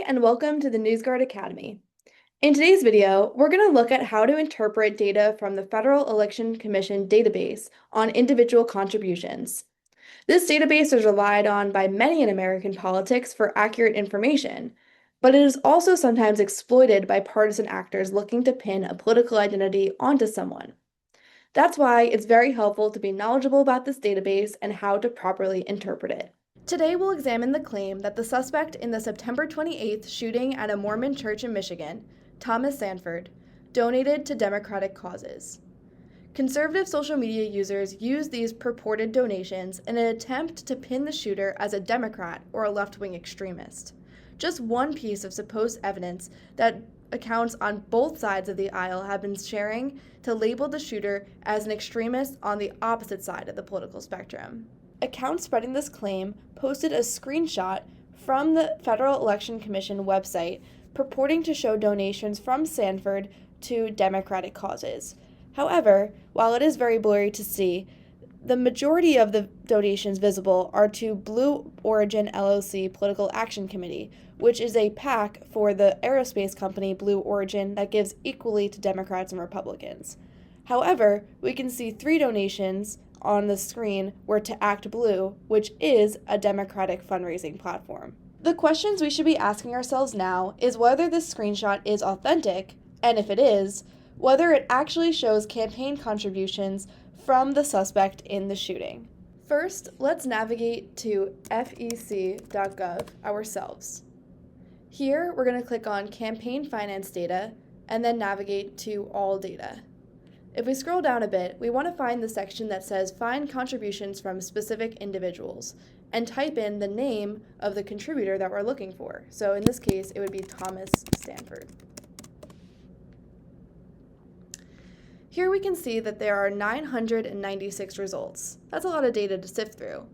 and welcome to the NewsGuard Academy. In today's video, we're going to look at how to interpret data from the Federal Election Commission database on individual contributions. This database is relied on by many in American politics for accurate information, but it is also sometimes exploited by partisan actors looking to pin a political identity onto someone. That's why it's very helpful to be knowledgeable about this database and how to properly interpret it. Today we'll examine the claim that the suspect in the September 28th shooting at a Mormon church in Michigan, Thomas Sanford, donated to Democratic causes. Conservative social media users use these purported donations in an attempt to pin the shooter as a Democrat or a left-wing extremist. Just one piece of supposed evidence that accounts on both sides of the aisle have been sharing to label the shooter as an extremist on the opposite side of the political spectrum. Accounts spreading this claim posted a screenshot from the Federal Election Commission website purporting to show donations from Sanford to Democratic causes. However, while it is very blurry to see, the majority of the donations visible are to Blue Origin LLC Political Action Committee, which is a PAC for the aerospace company Blue Origin that gives equally to Democrats and Republicans. However, we can see 3 donations on the screen were to Act Blue, which is a Democratic fundraising platform. The questions we should be asking ourselves now is whether this screenshot is authentic, and if it is, whether it actually shows campaign contributions from the suspect in the shooting. First, let's navigate to fec.gov ourselves. Here, we're going to click on Campaign Finance Data, and then navigate to All Data. If we scroll down a bit, we want to find the section that says Find Contributions from Specific Individuals, and type in the name of the contributor that we're looking for. So in this case, it would be Thomas Sanford. Here we can see that there are 996 results. That's a lot of data to sift through.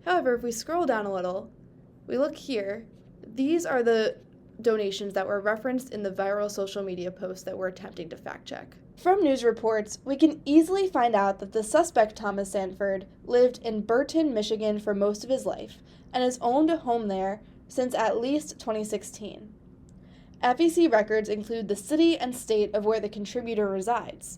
However, if we scroll down a little, we look here, these are the donations that were referenced in the viral social media post that we're attempting to fact check. From news reports, we can easily find out that the suspect Thomas Sanford lived in Burton, Michigan for most of his life and has owned a home there since at least 2016. FEC records include the city and state of where the contributor resides.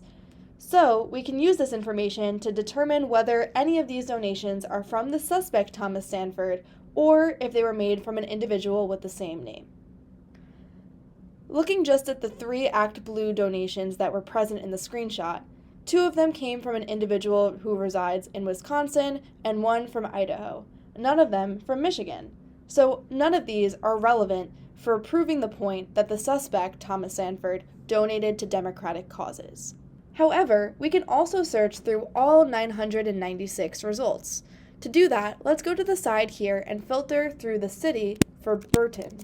So, we can use this information to determine whether any of these donations are from the suspect Thomas Sanford or if they were made from an individual with the same name. Looking just at the 3 Act Blue donations that were present in the screenshot, 2 of them came from an individual who resides in Wisconsin and 1 from Idaho, none of them from Michigan. So none of these are relevant for proving the point that the suspect, Thomas Sanford, donated to Democratic causes. However, we can also search through all 996 results. To do that, let's go to the side here and filter through the city for Burton.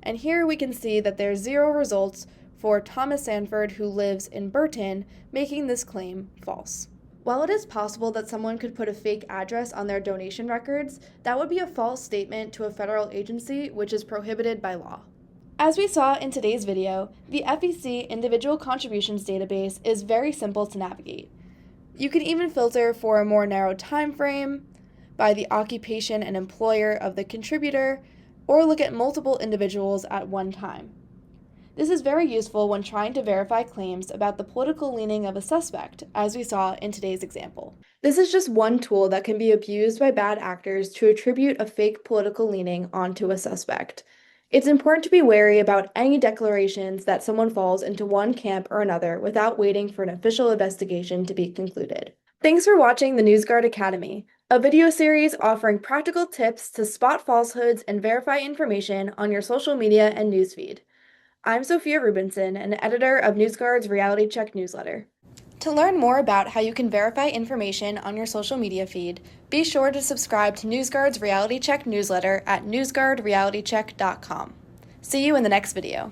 And here we can see that there's 0 results for Thomas Sanford, who lives in Burton, making this claim false. While it is possible that someone could put a fake address on their donation records, that would be a false statement to a federal agency, which is prohibited by law. As we saw in today's video, the FEC Individual Contributions database is very simple to navigate. You can even filter for a more narrow time frame, by the occupation and employer of the contributor, or look at multiple individuals at one time. This is very useful when trying to verify claims about the political leaning of a suspect, as we saw in today's example. This is just one tool that can be abused by bad actors to attribute a fake political leaning onto a suspect. It's important to be wary about any declarations that someone falls into one camp or another without waiting for an official investigation to be concluded. Thanks for watching the NewsGuard Academy, a video series offering practical tips to spot falsehoods and verify information on your social media and newsfeed. I'm Sophia Rubinson, an editor of NewsGuard's Reality Check newsletter. To learn more about how you can verify information on your social media feed, be sure to subscribe to NewsGuard's Reality Check newsletter at newsguardrealitycheck.com. See you in the next video.